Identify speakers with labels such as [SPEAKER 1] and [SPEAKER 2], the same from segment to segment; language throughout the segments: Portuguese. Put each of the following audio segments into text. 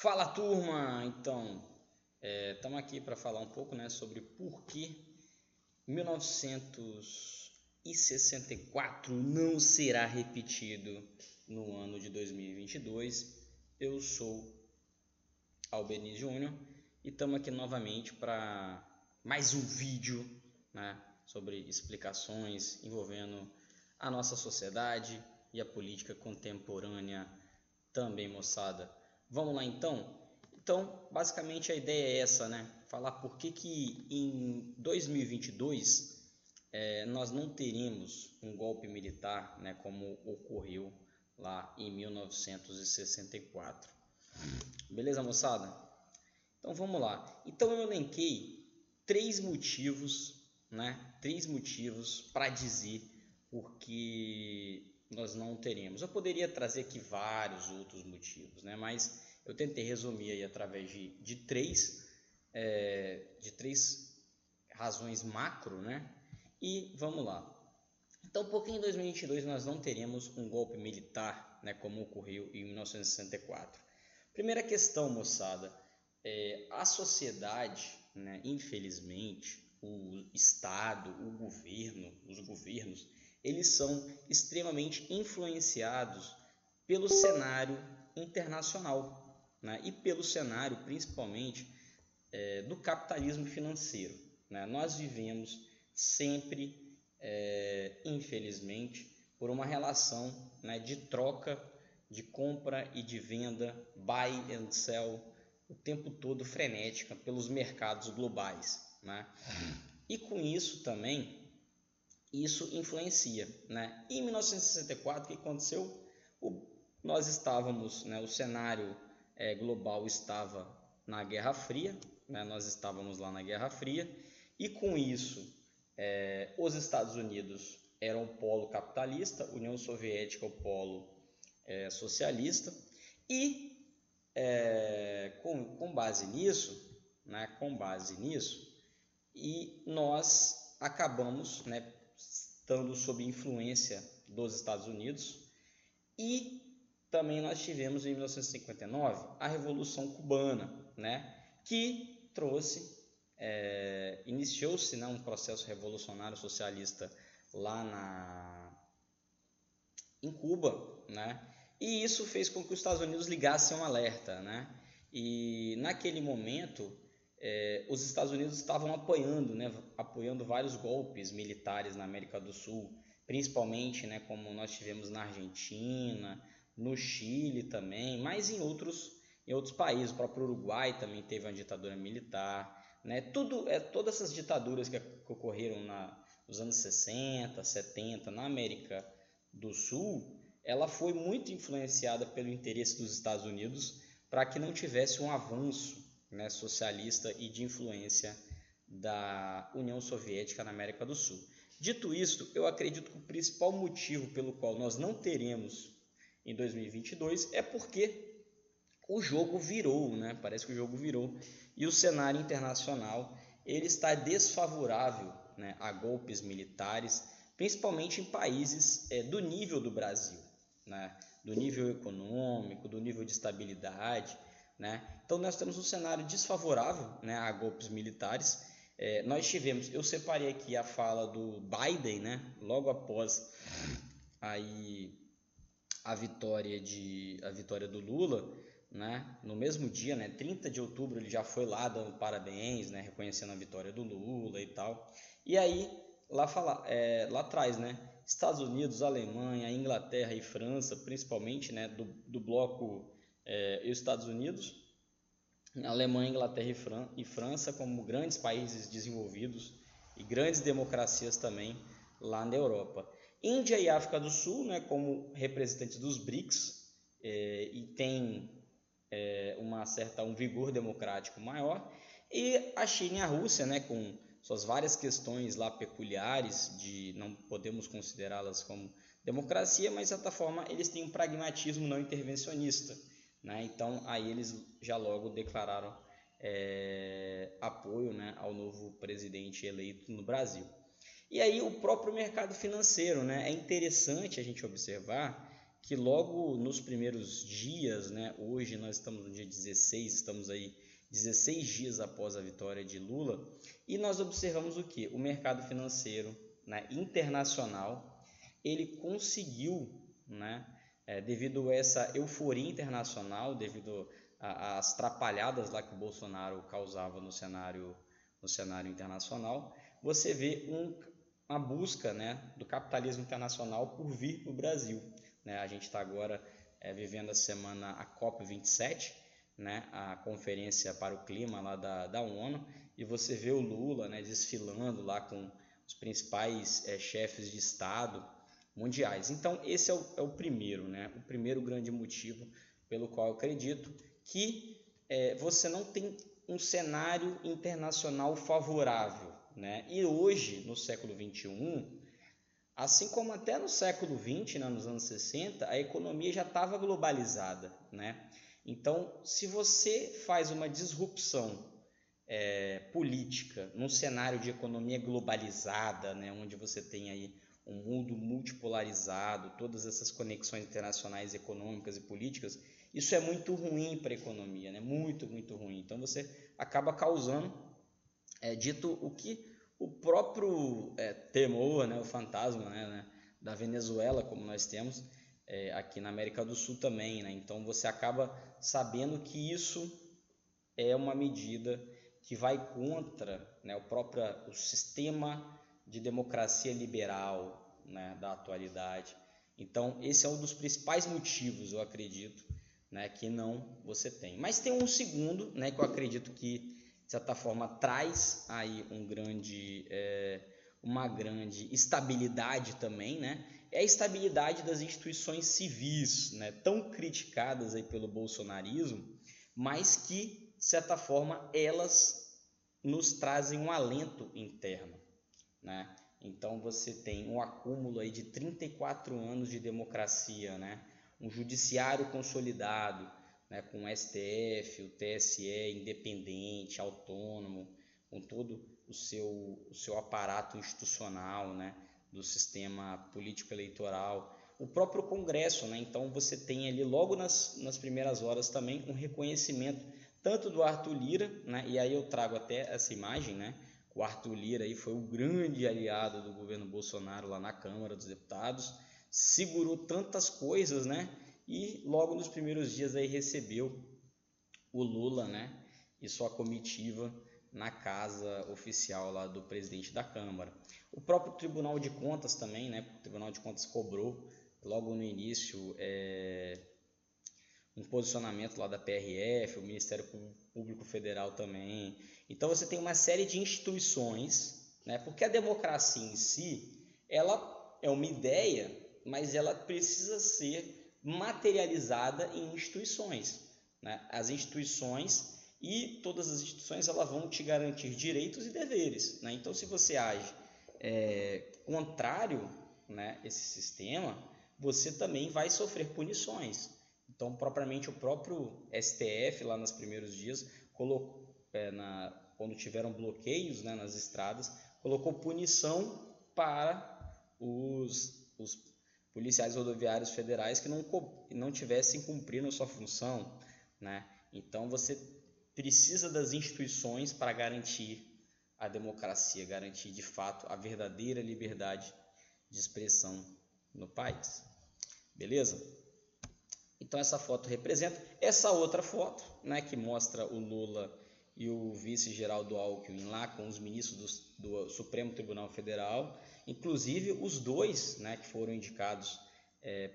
[SPEAKER 1] Fala turma! Então, estamos aqui para falar um pouco, né, sobre por que 1964 não será repetido no ano de 2022. Eu sou Albeni Júnior e estamos aqui novamente para mais um vídeo, né, sobre explicações envolvendo a nossa sociedade e a política contemporânea também, moçada. Vamos lá então? Então, basicamente a ideia é essa, né? Falar por que em 2022 nós não teremos um golpe militar, né, como ocorreu lá em 1964. Beleza, moçada? Então vamos lá. Então eu elenquei três motivos, né? Três motivos para dizer por que nós não teremos. Eu poderia trazer aqui vários outros motivos, né? Mas eu tentei resumir aí através de três razões macro, né? E vamos lá. Então, por que em 2022 nós não teremos um golpe militar, né, como ocorreu em 1964? Primeira questão, moçada, a sociedade, né, infelizmente, o Estado, o governo, os governos, eles são extremamente influenciados pelo cenário internacional, né, e pelo cenário principalmente do capitalismo financeiro, né? Nós vivemos sempre, infelizmente, por uma relação, né, de troca, de compra e de venda, buy and sell, o tempo todo frenética pelos mercados globais, né? E com isso também, isso influencia, né? Em 1964, o que aconteceu? Nós estávamos, né, o cenário global estava na Guerra Fria, né? Nós estávamos lá na Guerra Fria, e com isso os Estados Unidos eram o polo capitalista, União Soviética o polo socialista, e com base nisso, né, e nós acabamos, né, estando sob influência dos Estados Unidos, e também nós tivemos em 1959 a Revolução Cubana, né, que trouxe, iniciou-se, né, um processo revolucionário socialista lá em Cuba, né, e isso fez com que os Estados Unidos ligassem um alerta, né, e naquele momento os Estados Unidos estavam apoiando vários golpes militares na América do Sul, principalmente, né, como nós tivemos na Argentina, no Chile também, mas em outros países. O próprio Uruguai também teve uma ditadura militar, né? Todas essas ditaduras que ocorreram nos anos 60, 70 na América do Sul, ela foi muito influenciada pelo interesse dos Estados Unidos para que não tivesse um avanço, né, socialista e de influência da União Soviética na América do Sul. Dito isto, eu acredito que o principal motivo pelo qual nós não teremos em 2022 é porque o jogo virou, né? Parece que o jogo virou e o cenário internacional ele está desfavorável, né, a golpes militares, principalmente em países do nível do Brasil, né, do nível econômico, do nível de estabilidade, né? Então nós temos um cenário desfavorável, né, a golpes militares. Nós tivemos, eu separei aqui a fala do Biden, né, logo após aí a vitória do Lula, né, no mesmo dia, né, 30 de outubro, ele já foi lá dando parabéns, né, reconhecendo a vitória do Lula e tal. E aí lá atrás, né, Estados Unidos, Alemanha, Inglaterra e França, principalmente, né, do bloco e os Estados Unidos, Alemanha, Inglaterra e França como grandes países desenvolvidos e grandes democracias também lá na Europa. Índia e África do Sul, né, como representantes dos BRICS, e tem um vigor democrático maior, e a China e a Rússia, né, com suas várias questões lá peculiares, não podemos considerá-las como democracia, mas de certa forma eles têm um pragmatismo não intervencionista, né? Então aí eles já logo declararam apoio, né, ao novo presidente eleito no Brasil. E aí o próprio mercado financeiro, né? É interessante a gente observar que logo nos primeiros dias, né, hoje nós estamos no dia 16, estamos aí 16 dias após a vitória de Lula, e nós observamos o que? O mercado financeiro, né, internacional, ele conseguiu, né, devido a essa euforia internacional, devido às trapalhadas lá que o Bolsonaro causava no cenário internacional, você vê uma busca, né, do capitalismo internacional por vir para o Brasil. Né? A gente está agora vivendo a semana, a COP27, né, a conferência para o clima lá da ONU, e você vê o Lula, né, desfilando lá com os principais chefes de Estado mundiais. Então esse é o primeiro, né, o primeiro grande motivo pelo qual eu acredito que você não tem um cenário internacional favorável, né? E hoje, no século XXI, assim como até no século XX, né, nos anos 60, a economia já estava globalizada, né? Então, se você faz uma disrupção política num cenário de economia globalizada, né, onde você tem aí um mundo multipolarizado, todas essas conexões internacionais econômicas e políticas, isso é muito ruim para a economia, né? Muito, muito ruim. Então, você acaba causando, dito o que o próprio temor, né, o fantasma, né, da Venezuela, como nós temos aqui na América do Sul também, né? Então você acaba sabendo que isso é uma medida que vai contra, né, o sistema de democracia liberal, né, da atualidade. Então esse é um dos principais motivos, eu acredito, né, que não você tem. Mas tem um segundo, né, que eu acredito que de certa forma traz aí uma grande estabilidade também, né? É a estabilidade das instituições civis, né? Tão criticadas aí pelo bolsonarismo, mas que de certa forma elas nos trazem um alento interno, né? Então você tem um acúmulo aí de 34 anos de democracia, né? Um judiciário consolidado, né, com o STF, o TSE independente, autônomo, com todo o seu aparato institucional, né, do sistema político-eleitoral, o próprio Congresso, né? Então você tem ali logo nas primeiras horas também um reconhecimento tanto do Arthur Lira, né, e aí eu trago até essa imagem, né? O Arthur Lira aí foi o grande aliado do governo Bolsonaro lá na Câmara dos Deputados, segurou tantas coisas, né? E logo nos primeiros dias aí recebeu o Lula, né, e sua comitiva na casa oficial lá do presidente da Câmara. O próprio Tribunal de Contas também, né, o Tribunal de Contas cobrou logo no início um posicionamento lá da PRF, o Ministério Público Federal também. Então você tem uma série de instituições, né, porque a democracia em si, ela é uma ideia, mas ela precisa ser materializada em instituições, né? As instituições e todas as instituições elas vão te garantir direitos e deveres, né? Então se você age contrário, né, esse sistema, você também vai sofrer punições. Então propriamente o próprio STF lá nos primeiros dias colocou, quando tiveram bloqueios, né, nas estradas, colocou punição para os policiais rodoviários federais que não tivessem cumprindo sua função, né? Então você precisa das instituições para garantir a democracia, garantir de fato a verdadeira liberdade de expressão no país. Beleza? Então essa foto representa essa outra foto, né, que mostra o Lula e o vice-Geraldo Alckmin lá com os ministros do Supremo Tribunal Federal, inclusive os dois, né, que foram indicados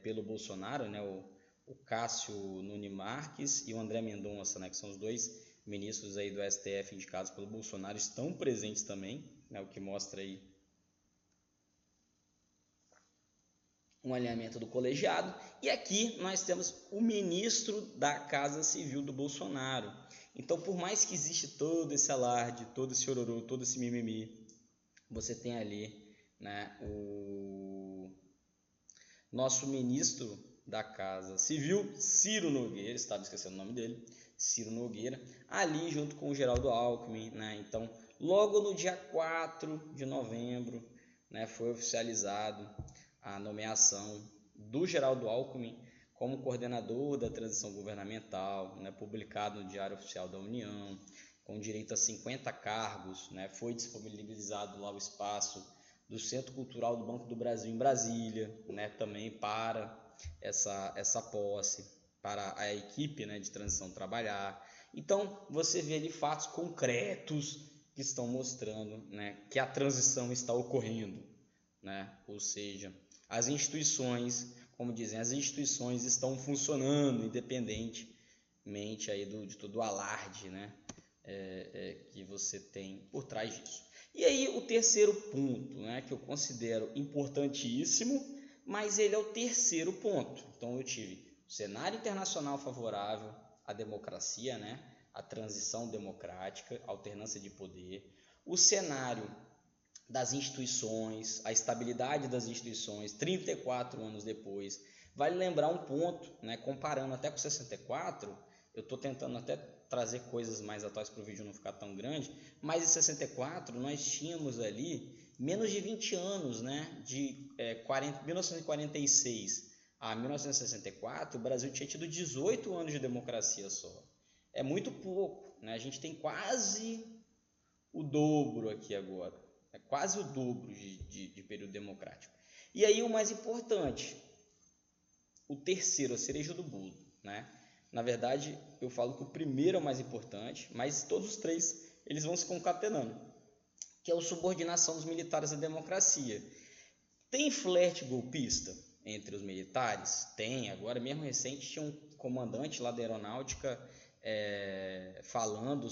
[SPEAKER 1] pelo Bolsonaro, né, o Cássio Nunes Marques e o André Mendonça, né, que são os dois ministros aí do STF indicados pelo Bolsonaro, estão presentes também, né, o que mostra aí um alinhamento do colegiado. E aqui nós temos o ministro da Casa Civil do Bolsonaro. Então, por mais que existe todo esse alarde, todo esse ororô, todo esse mimimi, você tem ali, né, o nosso ministro da Casa Civil, Ciro Nogueira, estava esquecendo o nome dele, Ciro Nogueira, ali junto com o Geraldo Alckmin, né? Então, logo no dia 4 de novembro, né, foi oficializado a nomeação do Geraldo Alckmin como coordenador da transição governamental, né, publicado no Diário Oficial da União, com direito a 50 cargos, né, foi disponibilizado lá o espaço do Centro Cultural do Banco do Brasil em Brasília, né, também para essa posse, para a equipe, né, de transição trabalhar. Então, você vê ali fatos concretos que estão mostrando, né, que a transição está ocorrendo, né, ou seja, as instituições, como dizem, as instituições estão funcionando independentemente aí de todo o alarde, né, que você tem por trás disso. E aí o terceiro ponto, né, que eu considero importantíssimo, mas ele é o terceiro ponto. Então eu tive o cenário internacional favorável à democracia, né, à transição democrática, alternância de poder, o cenário das instituições, a estabilidade das instituições 34 anos depois. Vale lembrar um ponto, né, comparando até com 64, eu estou tentando até trazer coisas mais atuais para o vídeo não ficar tão grande, mas em 64 nós tínhamos ali menos de 20 anos, né, de 1946 a 1964, o Brasil tinha tido 18 anos de democracia só. É muito pouco, né? A gente tem quase o dobro aqui agora, é quase o dobro de período democrático. E aí o mais importante, o terceiro, a cereja do bolo, né? Na verdade, eu falo que o primeiro é o mais importante, mas todos os três eles vão se concatenando, que é a subordinação dos militares à democracia. Tem flerte golpista entre os militares? Tem. Agora mesmo recente tinha um comandante lá da aeronáutica falando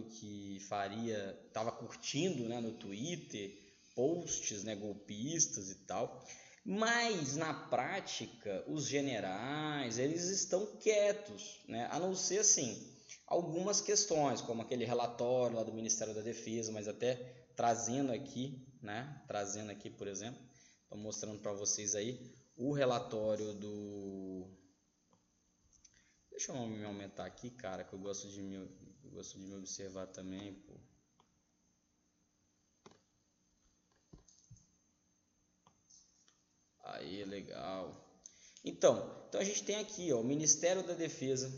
[SPEAKER 1] que estava curtindo, né, no Twitter posts, né, golpistas e tal. Mas na prática os generais eles estão quietos, né? A não ser assim algumas questões, como aquele relatório lá do Ministério da Defesa, mas até trazendo aqui, né? Trazendo aqui, por exemplo, estou mostrando para vocês aí o relatório do. Deixa eu me aumentar aqui, cara, que eu gosto de me observar também, pô. Aí, legal. Então a gente tem aqui, ó, o Ministério da Defesa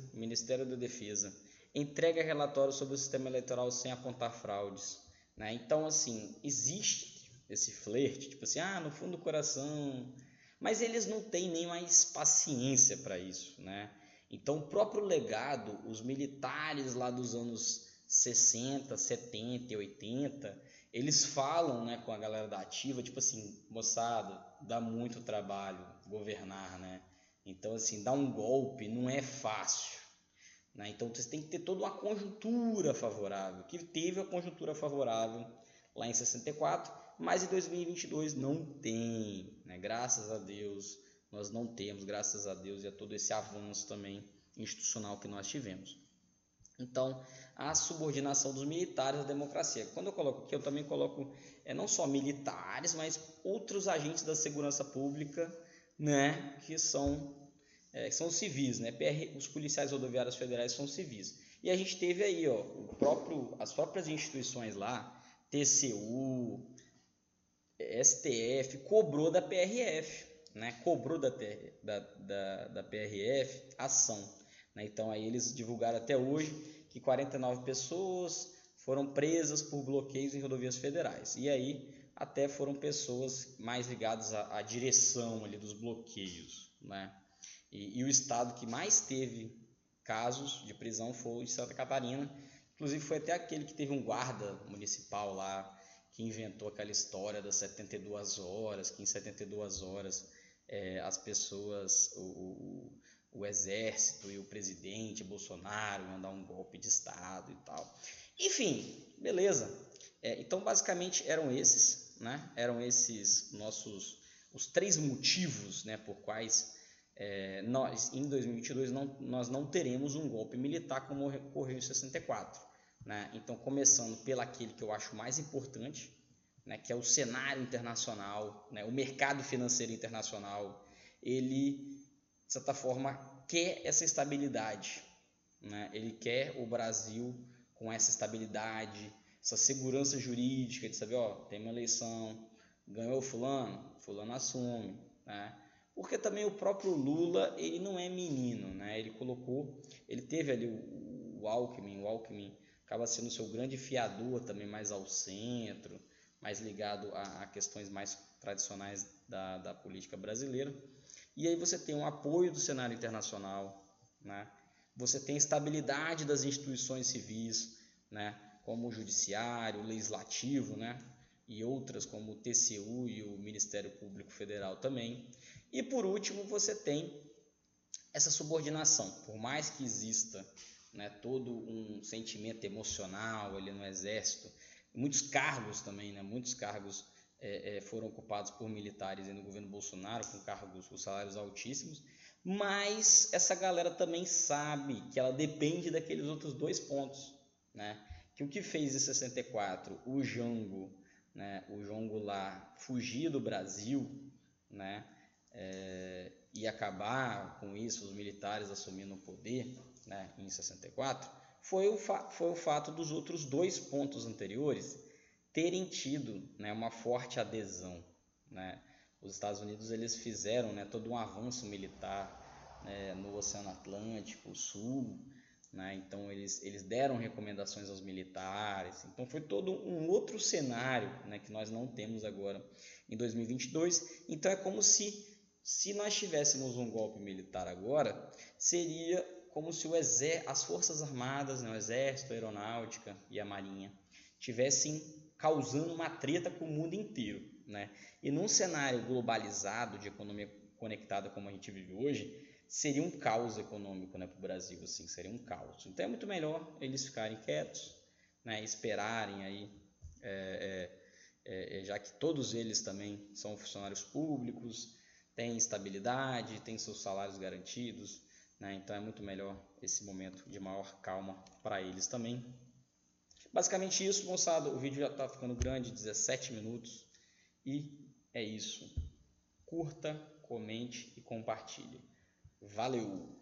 [SPEAKER 1] entrega relatório sobre o sistema eleitoral sem apontar fraudes, né? Então, assim, existe esse flerte, tipo assim, no fundo do coração, mas eles não têm nem mais paciência para isso, né? Então, o próprio legado, os militares lá dos anos 60, 70 e 80, eles falam, né, com a galera da ativa, tipo assim, moçada, dá muito trabalho governar, né? Então, assim, dar um golpe não é fácil, né? Então, você tem que ter toda uma conjuntura favorável, que teve a conjuntura favorável lá em 64, mas em 2022 não tem, né? Graças a Deus, nós não temos, graças a Deus, e a todo esse avanço também institucional que nós tivemos. Então, a subordinação dos militares à democracia. Quando eu coloco aqui, eu também coloco não só militares, mas outros agentes da segurança pública, né, que são civis, né? Os policiais rodoviários federais são civis. E a gente teve aí, ó, as próprias instituições lá, TCU, STF, cobrou da PRF, né? Cobrou da PRF ação. Então aí eles divulgaram até hoje que 49 pessoas foram presas por bloqueios em rodovias federais. E aí até foram pessoas mais ligadas à direção ali dos bloqueios, né? E o estado que mais teve casos de prisão foi o de Santa Catarina. Inclusive foi até aquele que teve um guarda municipal lá que inventou aquela história das 72 horas, que em 72 horas as pessoas, o exército e o presidente Bolsonaro iam dar um golpe de estado e tal. Enfim, beleza. Então basicamente eram esses, né? Eram esses os três motivos, né, por quais nós em 2022 nós não teremos um golpe militar como ocorreu em 64, né? Então começando pelo aquele que eu acho mais importante, né, que é o cenário internacional, né, o mercado financeiro internacional, ele de certa forma quer essa estabilidade, né? Ele quer o Brasil com essa estabilidade, essa segurança jurídica de saber, ó, tem uma eleição, ganhou fulano assume, né? Porque também o próprio Lula, ele não é menino, né? Ele teve ali o Alckmin acaba sendo o seu grande fiador também mais ao centro, mais ligado a questões mais tradicionais da política brasileira. E aí você tem um apoio do cenário internacional, né? Você tem estabilidade das instituições civis, né? Como o judiciário, o legislativo, né? E outras como o TCU e o Ministério Público Federal também. E por último, você tem essa subordinação. Por mais que exista, né, todo um sentimento emocional ali no Exército, muitos cargos também, né, muitos cargos foram ocupados por militares no governo Bolsonaro, com salários altíssimos, mas essa galera também sabe que ela depende daqueles outros dois pontos, né? Que o que fez em 64 o Jango, né, o Jango lá fugir do Brasil, né, e acabar com isso, os militares assumindo o poder, né, em 64, foi o fato dos outros dois pontos anteriores terem tido, né, uma forte adesão, né? Os Estados Unidos eles fizeram, né, todo um avanço militar, né, no Oceano Atlântico Sul, né? Então eles deram recomendações aos militares. Então foi todo um outro cenário, né, que nós não temos agora em 2022. Então é como se nós tivéssemos um golpe militar agora, seria como se as Forças Armadas, né, o Exército, a Aeronáutica e a Marinha tivessem causando uma treta com o mundo inteiro, né? E num cenário globalizado de economia conectada como a gente vive hoje, seria um caos econômico, né, para o Brasil, assim, seria um caos. Então é muito melhor eles ficarem quietos, né, esperarem aí, já que todos eles também são funcionários públicos, têm estabilidade, têm seus salários garantidos, né? Então é muito melhor esse momento de maior calma para eles também. Basicamente isso, moçada. O vídeo já está ficando grande, 17 minutos. E é isso. Curta, comente e compartilhe. Valeu!